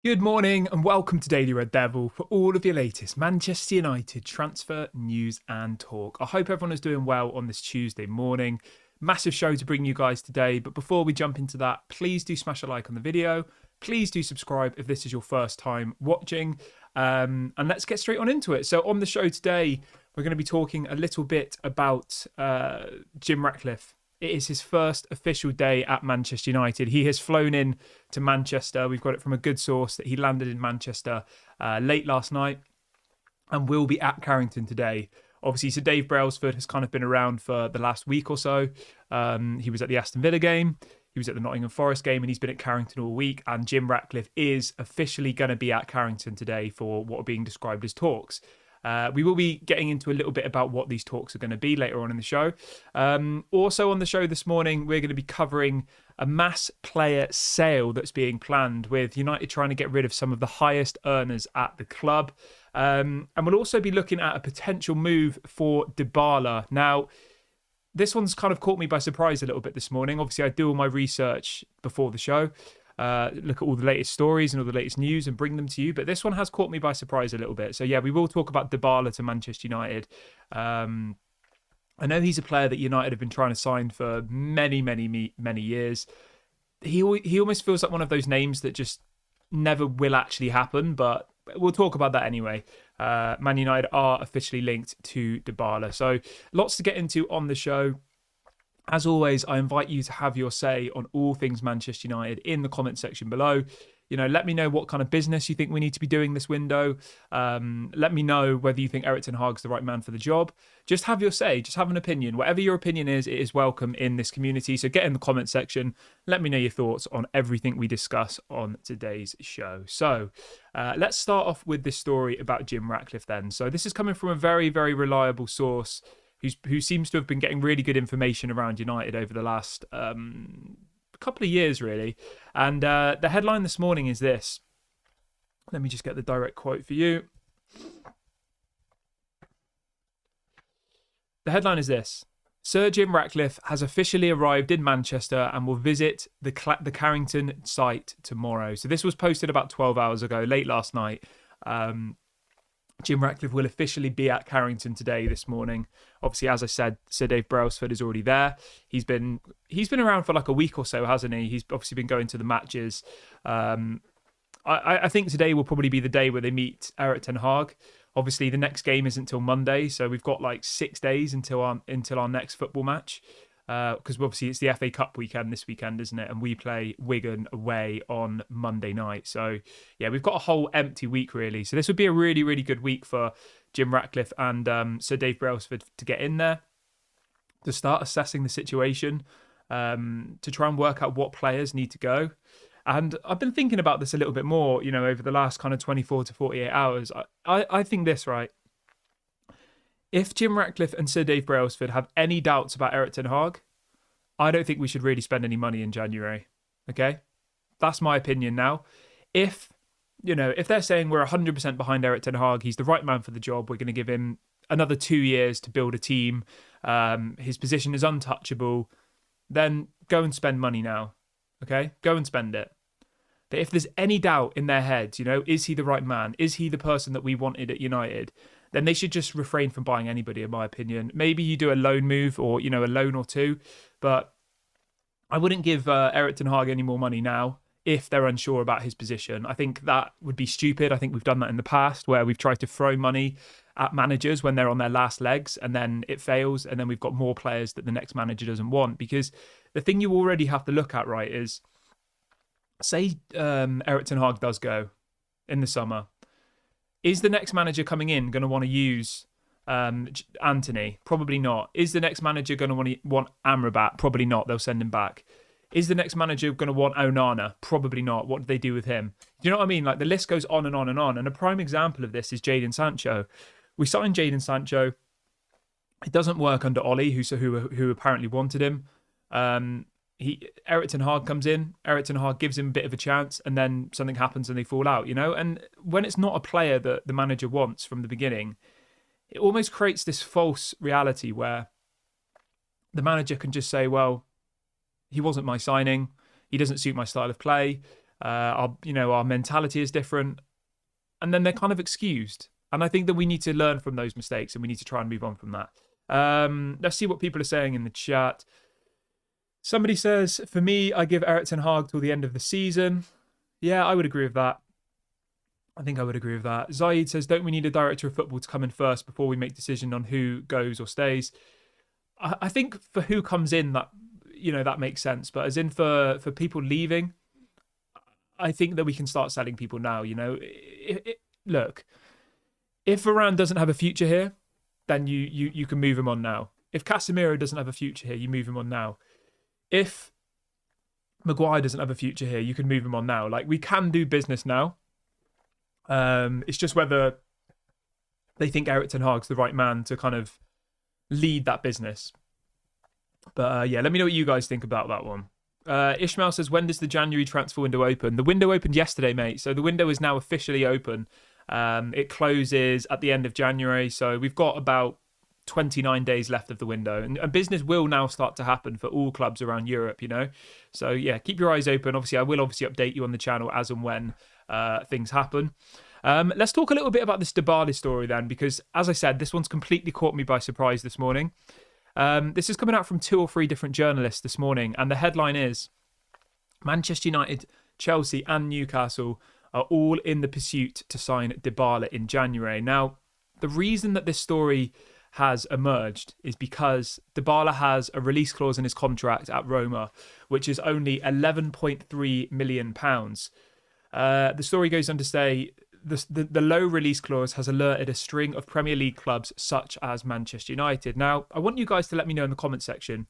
Good morning and welcome to Daily Red Devil for all of your latest Manchester United transfer news and talk. I hope everyone is doing well on this Tuesday morning. Massive show to bring you guys today, but before we jump into that, please do smash a like on the video. Please do subscribe if this is your first time watching, and let's get straight on into it. So on the show today, we're going to be talking a little bit about Jim Ratcliffe. It is his first official day at Manchester United. He has flown in to Manchester. We've got it from a good source that he landed in Manchester late last night and will be at Carrington today. Obviously, Sir Dave Brailsford has kind of been around for the last week or so. He was at the Aston Villa game. He was at the Nottingham Forest game and he's been at Carrington all week. And Jim Ratcliffe is officially going to be at Carrington today for what are being described as talks. We will be getting into a little bit about what these talks are going to be later on in the show. Also on the show this morning, we're going to be covering a mass player sale that's being planned with United trying to get rid of some of the highest earners at the club. And we'll also be looking at a potential move for Dybala. Now, this one's kind of caught me by surprise a little bit this morning. Obviously, I do all my research before the show. Look at all the latest stories and all the latest news and bring them to you. But this one has caught me by surprise a little bit. So yeah, we will talk about Dybala to Manchester United. I know he's a player that United have been trying to sign for many years. He almost feels like one of those names that just never will actually happen, but we'll talk about that anyway. Man United are officially linked to Dybala. So lots to get into on the show. As always, I invite you to have your say on all things Manchester United in the comment section below. You know, let me know what kind of business you think we need to be doing this window. Let me know whether you think Erik ten Hag's the right man for the job. Just have your say. Just have an opinion. Whatever your opinion is, it is welcome in this community. So get in the comment section. Let me know your thoughts on everything we discuss on today's show. So let's start off with this story about Jim Ratcliffe then. So this is coming from a very reliable source who seems to have been getting really good information around United over the last couple of years, really. And the headline this morning is this. Let me just get the direct quote for you. The headline is this. Sir Jim Ratcliffe has officially arrived in Manchester and will visit the Carrington site tomorrow. So this was posted about 12 hours ago, late last night. Jim Ratcliffe will officially be at Carrington today, this morning. Obviously, as I said, Sir Dave Brailsford is already there. He's been around for like a week or so, hasn't he? He's obviously been going to the matches. I think today will probably be the day where they meet Erik ten Hag. Obviously, the next game isn't until Monday, so we've got like 6 days until our next football match. Because obviously it's the FA Cup weekend this weekend, isn't it? And we play Wigan away on Monday night. So yeah, we've got a whole empty week really. So this would be a really good week for Jim Ratcliffe and Sir Dave Brailsford to get in there, to start assessing the situation, to try and work out what players need to go. And I've been thinking about this a little bit more, you know, over the last kind of 24 to 48 hours. I think this, right? If Jim Ratcliffe and Sir Dave Brailsford have any doubts about Erik ten Hag, I don't think we should really spend any money in January. Okay? That's my opinion now. If they're saying we're 100% behind Erik ten Hag, he's the right man for the job, we're going to give him another 2 years to build a team, his position is untouchable, then go and spend money now. Okay? Go and spend it. But if there's any doubt in their heads, you know, is he the right man? Is he the person that we wanted at United? Then they should just refrain from buying anybody, in my opinion. Maybe you do a loan move or, you know, a loan or two. But I wouldn't give Erik ten Hag any more money now if they're unsure about his position. I think that would be stupid. I think we've done that in the past where we've tried to throw money at managers when they're on their last legs and then it fails. And then we've got more players that the next manager doesn't want. Because the thing you already have to look at, right, is say Erik ten Hag does go in the summer. Is the next manager coming in going to want to use Anthony? Probably not. Is the next manager going to want Amrabat? Probably not. They'll send him back. Is the next manager going to want Onana? Probably not. What do they do with him? Do you know what I mean? Like the list goes on and on and on. And a prime example of this is Jadon Sancho. We signed Jadon Sancho. It doesn't work under Ollie, who apparently wanted him. Erik ten Hag comes in, Erik ten Hag gives him a bit of a chance, and then something happens and they fall out, you know? And when it's not a player that the manager wants from the beginning, it almost creates this false reality where the manager can just say, well, he wasn't my signing, he doesn't suit my style of play, Our mentality is different, and then they're kind of excused. And I think that we need to learn from those mistakes, and we need to try and move on from that. Let's see what people are saying in the chat. Somebody says, for me, I give Erik ten Hag till the end of the season. Yeah, I would agree with that. I think I would agree with that. Zaid says, don't we need a director of football to come in first before we make decision on who goes or stays? I think for who comes in, that makes sense. But as in for people leaving, I think that we can start selling people now. Look, if Varane doesn't have a future here, then you can move him on now. If Casemiro doesn't have a future here, you move him on now. If Maguire doesn't have a future here, you can move him on now. Like, we can do business now. It's just whether they think Erik ten Hag's the right man to kind of lead that business. But let me know what you guys think about that one. Ishmael says, when does the January transfer window open? The window opened yesterday, mate. So the window is now officially open. It closes at the end of January. So we've got about 29 days left of the window. And business will now start to happen for all clubs around Europe, So, yeah, keep your eyes open. Obviously, I will update you on the channel as and when things happen. Let's talk a little bit about this Dybala story then, because, as I said, this one's completely caught me by surprise this morning. This is coming out from 2 or 3 different journalists this morning, and the headline is, Manchester United, Chelsea and Newcastle are all in the pursuit to sign Dybala in January. Now, the reason that this story has emerged is because Dybala has a release clause in his contract at Roma, which is only £11.3 million. The story goes on to say the low release clause has alerted a string of Premier League clubs such as Manchester United. Now, I want you guys to let me know in the comment section,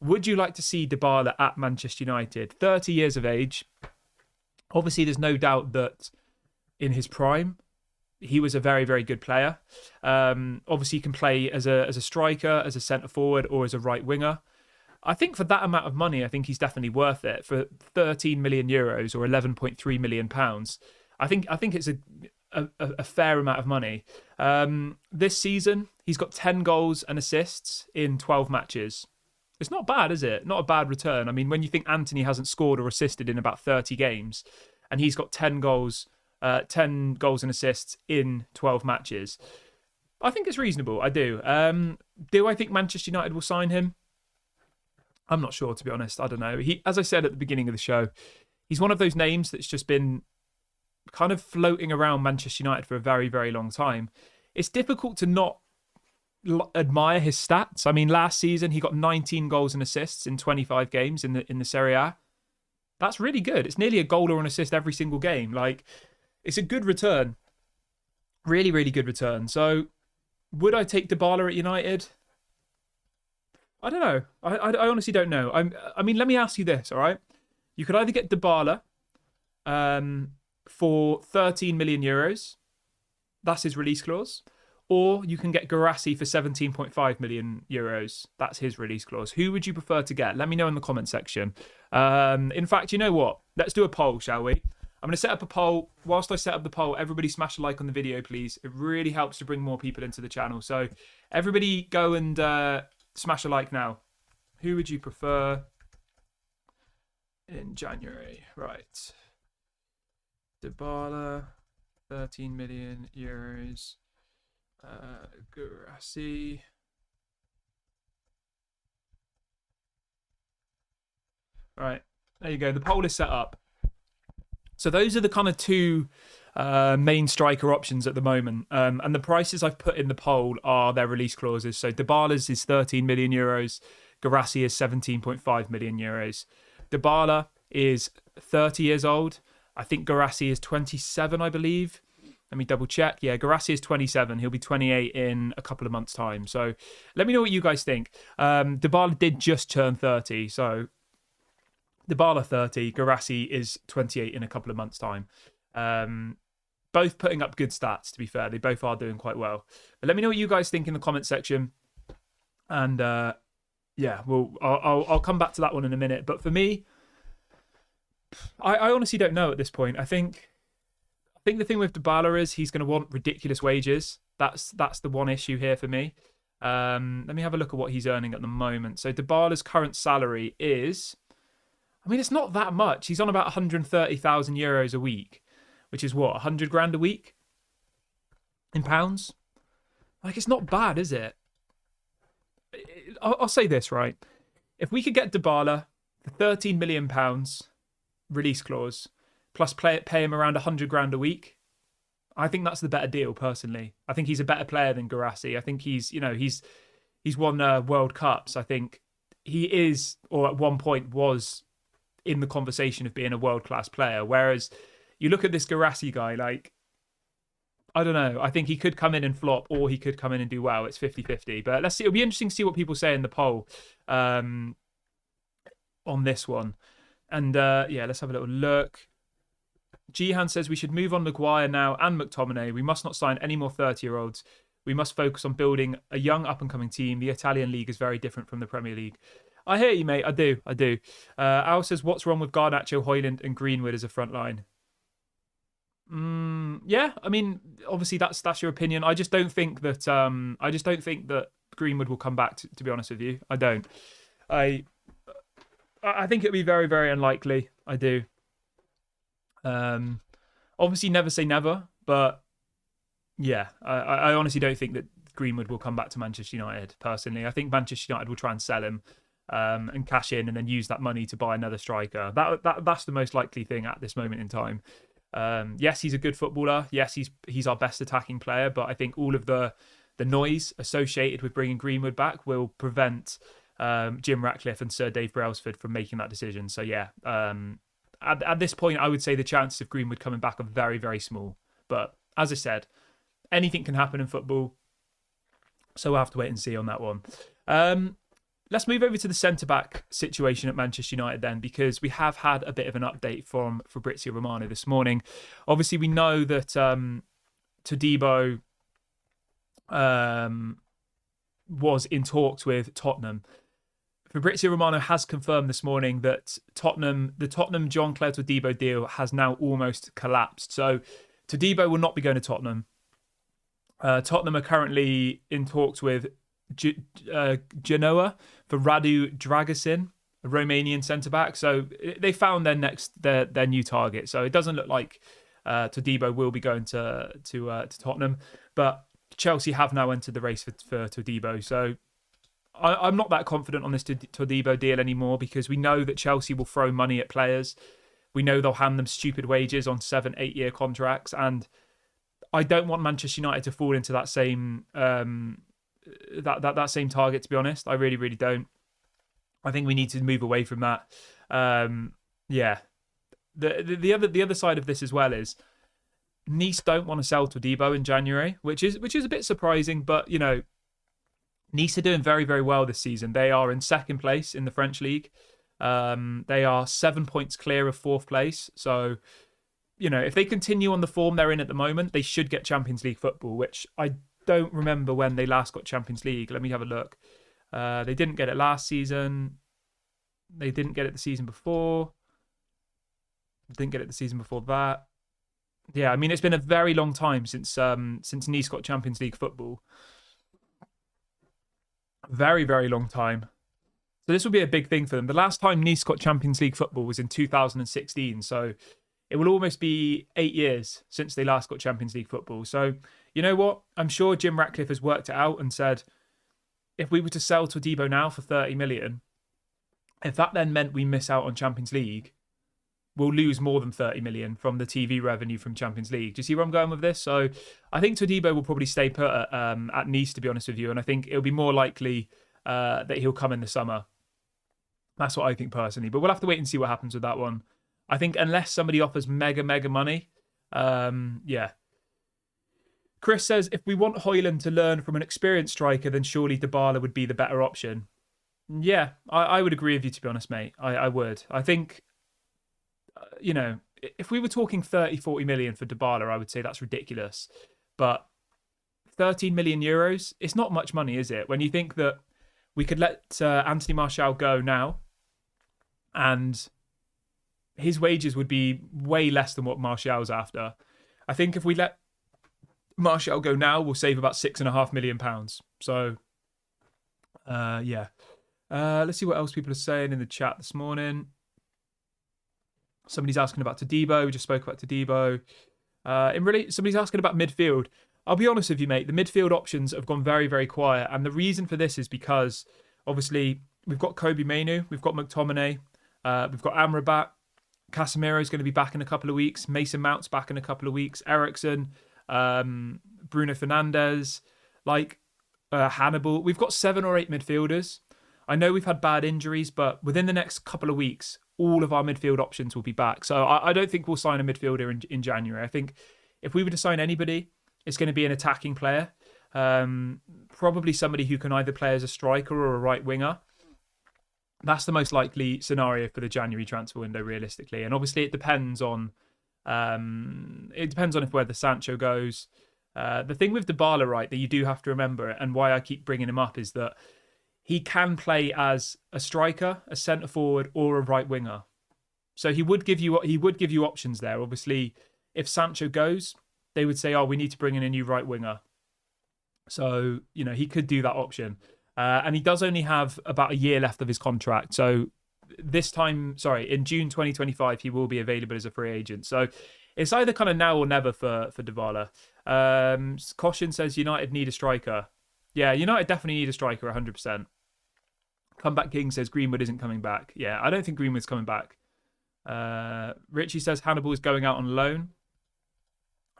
would you like to see Dybala at Manchester United? 30 years of age. Obviously, there's no doubt that in his prime, he was a very, very good player. Obviously, he can play as a striker, as a centre forward, or as a right winger. I think for that amount of money, I think he's definitely worth it. For 13 million euros or 11.3 million pounds, I think it's a fair amount of money. This season, he's got 10 goals and assists in 12 matches. It's not bad, is it? Not a bad return. I mean, when you think Anthony hasn't scored or assisted in about 30 games, and he's got 10 goals and assists in 12 matches, I think it's reasonable. I do. Do I think Manchester United will sign him? I'm not sure, to be honest. I don't know. As I said at the beginning of the show, he's one of those names that's just been kind of floating around Manchester United for a very, very long time. It's difficult to not admire his stats. I mean, last season he got 19 goals and assists in 25 games in the Serie A. That's really good. It's nearly a goal or an assist every single game. Like, it's a good return. Really, really good return. So, would I take Dybala at United? I don't know. I honestly don't know. I mean, let me ask you this, all right? You could either get Dybala for 13 million euros. That's his release clause. Or you can get Guirassy for 17.5 million euros. That's his release clause. Who would you prefer to get? Let me know in the comment section. In fact, you know what? Let's do a poll, shall we? I'm going to set up a poll. Whilst I set up the poll, everybody smash a like on the video, please. It really helps to bring more people into the channel. So everybody go and smash a like now. Who would you prefer in January? Right. Dybala, 13 million euros. Guirassy. Right, there you go. The poll is set up. So those are the kind of 2 main striker options at the moment. And the prices I've put in the poll are their release clauses. So Dybala's is 13 million euros. Guirassy is 17.5 million euros. Dybala is 30 years old. I think Guirassy is 27, I believe. Let me double check. Yeah, Guirassy is 27. He'll be 28 in a couple of months' time. So let me know what you guys think. Dybala did just turn 30. So Dybala 30, Guirassy is 28 in a couple of months' time. Both putting up good stats, to be fair. They both are doing quite well. But let me know what you guys think in the comment section. And yeah, I'll come back to that one in a minute. But for me, I honestly don't know at this point. I think the thing with Dybala is he's going to want ridiculous wages. That's the one issue here for me. Let me have a look at what he's earning at the moment. So Dybala's current salary is, I mean, it's not that much. He's on about 130,000 euros a week, which is what, 100 grand a week in pounds? Like, it's not bad, is it? I'll say this, right? If we could get Dybala for £13 million release clause, plus pay him around 100 grand a week, I think that's the better deal, personally. I think he's a better player than Guirassy. I think he's won World Cups. I think he is, or at one point was, in the conversation of being a world-class player. Whereas you look at this Guirassy guy, like, I don't know. I think he could come in and flop, or he could come in and do well. It's 50-50. But let's see. It'll be interesting to see what people say in the poll on this one. And let's have a little look. Jihan says we should move on Maguire now and McTominay. We must not sign any more 30-year-olds. We must focus on building a young up-and-coming team. The Italian league is very different from the Premier League. I hear you, mate. I do. Al says, what's wrong with Garnacho, Højlund and Greenwood as a front line? Yeah, I mean, obviously that's your opinion. I just don't think that Greenwood will come back, to be honest with you. I don't. I think it'll be very, very unlikely. I do. Obviously never say never, but yeah, I honestly don't think that Greenwood will come back to Manchester United, personally. I think Manchester United will try and sell him and cash in and then use that money to buy another striker. That's the most likely thing at this moment in time. Yes, he's a good footballer. Yes, he's our best attacking player, but I think all of the noise associated with bringing Greenwood back will prevent Jim Ratcliffe and Sir Dave Brailsford from making that decision. So yeah, at this point, I would say the chances of Greenwood coming back are very, very small. But as I said, anything can happen in football. So we'll have to wait and see on that one. Let's move over to the centre-back situation at Manchester United then, because we have had a bit of an update from Fabrizio Romano this morning. Obviously, we know that Todibo was in talks with Tottenham. Fabrizio Romano has confirmed this morning that the Tottenham Jean-Claude Todibo deal has now almost collapsed. So Todibo will not be going to Tottenham. Tottenham are currently in talks with Genoa for Radu Dragusin, a Romanian centre-back. So they found their new target. So it doesn't look like Todibo will be going to Tottenham. But Chelsea have now entered the race for Todibo. So I'm not that confident on this Todibo deal anymore, because we know that Chelsea will throw money at players. We know they'll hand them stupid wages on 7-8 year contracts, and I don't want Manchester United to fall into that same that same target. To be honest, I really, really don't. I think we need to move away from that. Yeah, the other side of this as well is Nice don't want to sell Todibo in January, which is a bit surprising, but you know, Nice are doing very, very well this season. They are in second place in the French league. They are 7 points clear of fourth place. So, you know, if they continue on the form they're in at the moment, they should get Champions League football, which I don't remember when they last got Champions League. Let me have a look. They didn't get it last season. They didn't get it the season before. Didn't get it the season before that. Yeah, I mean, it's been a very long time since Nice got Champions League football. Very, very long time. So this will be a big thing for them. The last time Nice got Champions League football was in 2016. So it will almost be 8 years since they last got Champions League football. So you know what? I'm sure Jim Ratcliffe has worked it out and said, if we were to sell Todibo now for 30 million, if that then meant we miss out on Champions League, we'll lose more than 30 million from the TV revenue from Champions League. Do you see where I'm going with this? So I think Todibo will probably stay put at Nice, to be honest with you. And I think it'll be more likely that he'll come in the summer. That's what I think personally. But we'll have to wait and see what happens with that one. I think unless somebody offers mega money, yeah. Chris says, if we want Højlund to learn from an experienced striker, then surely Dybala would be the better option. Yeah, I would agree with you, to be honest, mate. I would. I think, you know, if we were talking 30, 40 million for Dybala, I would say that's ridiculous. But 13 million euros, it's not much money, is it? When you think that we could let Anthony Martial go now, and his wages would be way less than what Martial's after. I think if we let Martial go now, we'll save about £6.5 million. So, yeah. Let's see what else people are saying in the chat this morning. Somebody's asking about Todibo. We just spoke about Todibo. Somebody's asking about midfield. I'll be honest with you, mate. The midfield options have gone very, very quiet. And the reason for this is because, obviously, we've got Kobe Mainoo, we've got McTominay, we've got Amrabat. Casemiro's going to be back in a couple of weeks. Mason Mount's back in a couple of weeks. Eriksen, Bruno Fernandes, Hannibal. We've got 7 or 8 midfielders. I know we've had bad injuries, but within the next couple of weeks, all of our midfield options will be back. So I don't think we'll sign a midfielder in January. I think if we were to sign anybody, it's going to be an attacking player. Probably somebody who can either play as a striker or a right winger. That's the most likely scenario for the January transfer window, realistically. And obviously, it depends on if whether Sancho goes. The thing with Dybala, right, that you do have to remember, and why I keep bringing him up, is that he can play as a striker, a centre forward, or a right winger. So he would give you options there. Obviously, if Sancho goes, they would say, "Oh, we need to bring in a new right winger." So he could do that option. And he does only have about a year left of his contract. So in June 2025, he will be available as a free agent. So it's either kind of now or never for Dybala. Caution says United need a striker. Yeah, United definitely need a striker, 100%. Comeback King says Greenwood isn't coming back. Yeah, I don't think Greenwood's coming back. Richie says Hannibal is going out on loan.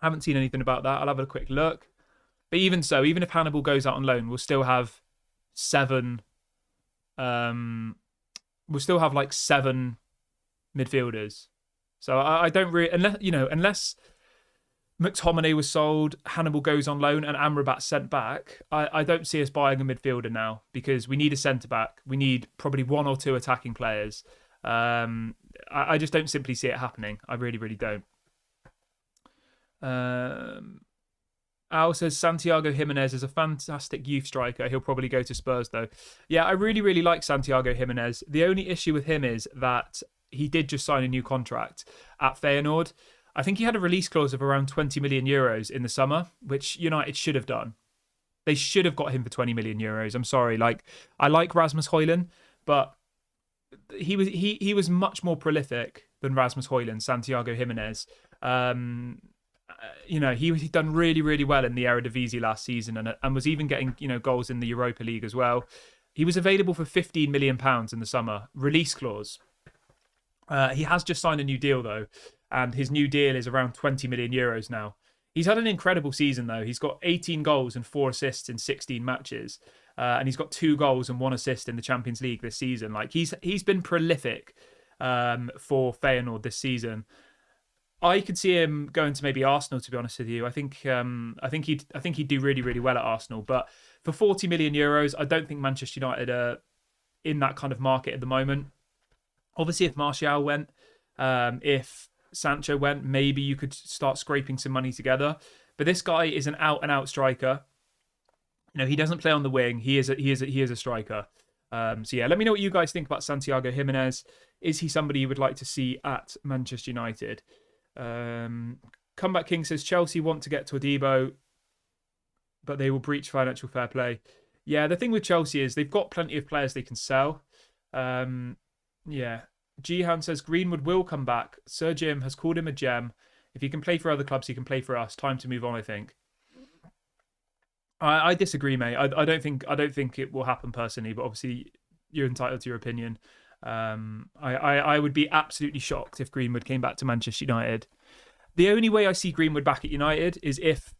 Haven't seen anything about that. I'll have a quick look. But even so, even if Hannibal goes out on loan, we'll still have 7 midfielders. So I don't really, unless McTominay was sold, Hannibal goes on loan, and Amrabat sent back, I don't see us buying a midfielder now, because we need a centre back. We need probably 1 or 2 attacking players. I just don't simply see it happening. I really, really don't. Al says Santiago Jimenez is a fantastic youth striker. He'll probably go to Spurs, though. Yeah, I really, really like Santiago Jimenez. The only issue with him is that he did just sign a new contract at Feyenoord. I think he had a release clause of around 20 million euros in the summer, which United should have done. They should have got him for 20 million euros. I'm sorry. I like Rasmus Højlund, but he was much more prolific than Rasmus Højlund, Santiago Jimenez. He done really, really well in the Eredivisie last season, and was even getting goals in the Europa League as well. He was available for £15 million in the summer, release clause. He has just signed a new deal though, and his new deal is around 20 million euros now. He's had an incredible season though. He's got 18 goals and 4 assists in 16 matches, and he's got 2 goals and 1 assist in the Champions League this season. He's been prolific for Feyenoord this season. I could see him going to maybe Arsenal, to be honest with you. I think he'd do really, really well at Arsenal. But for 40 million euros, I don't think Manchester United are in that kind of market at the moment. Obviously, if Martial went, if Sancho went, maybe you could start scraping some money together. But this guy is an out-and-out striker. He doesn't play on the wing. He is a striker. So yeah, let me know what you guys think about Santiago Jimenez. Is he somebody you would like to see at Manchester United? Comeback King says Chelsea want to get Todibo, but they will breach financial fair play. Yeah, the thing with Chelsea is they've got plenty of players they can sell. Yeah. Jihan says Greenwood will come back. Sir Jim has called him a gem. If he can play for other clubs, he can play for us. Time to move on, I think. I disagree, mate. I don't think it will happen personally, but obviously you're entitled to your opinion. I would be absolutely shocked if Greenwood came back to Manchester United. The only way I see Greenwood back at United is if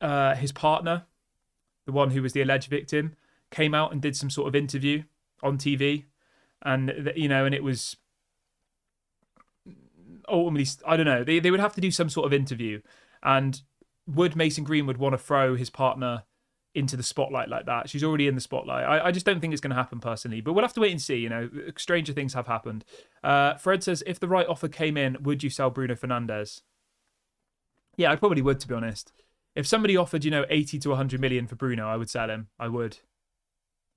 his partner, the one who was the alleged victim, came out and did some sort of interview on TV, and and it was ultimately, I don't know, they would have to do some sort of interview. And would Mason Greenwood want to throw his partner into the spotlight like that? She's already in the spotlight. I just don't think it's going to happen personally, but we'll have to wait and see. Stranger things have happened. Fred says, if the right offer came in, would you sell Bruno Fernandes? Yeah, I probably would, to be honest. If somebody offered 80 to 100 million for Bruno, I would sell him. I would.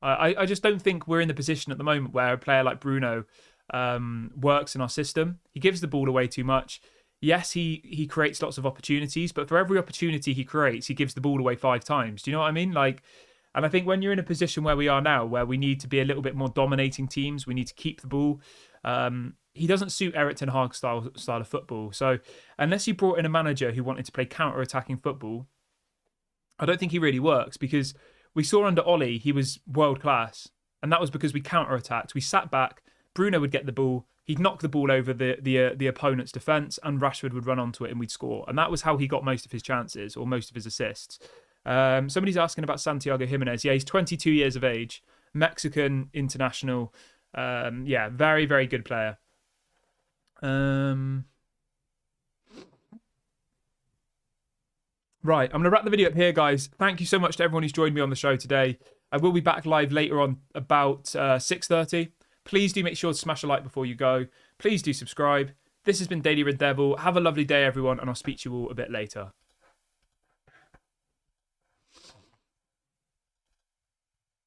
I just don't think we're in the position at the moment where a player like Bruno works in our system. He gives the ball away too much. Yes, he creates lots of opportunities, but for every opportunity he creates, he gives the ball away 5 times. Do you know what I mean? And I think when you're in a position where we are now, where we need to be a little bit more dominating teams, we need to keep the ball, He doesn't suit Erik ten Hag's style of football. So unless you brought in a manager who wanted to play counter-attacking football, I don't think he really works, because we saw under Ollie, he was world class. And that was because we counter-attacked. We sat back, Bruno would get the ball, he'd knock the ball over the opponent's defence, and Rashford would run onto it and we'd score. And that was how he got most of his chances, or most of his assists. Somebody's asking about Santiago Jimenez. Yeah, he's 22 years of age, Mexican international. Very, very good player. Right, I'm going to wrap the video up here, guys. Thank you so much to everyone who's joined me on the show today. I will be back live later on about 6:30. Please do make sure to smash a like before you go. Please do subscribe. This has been Daily Red Devil. Have a lovely day, everyone, and I'll speak to you all a bit later.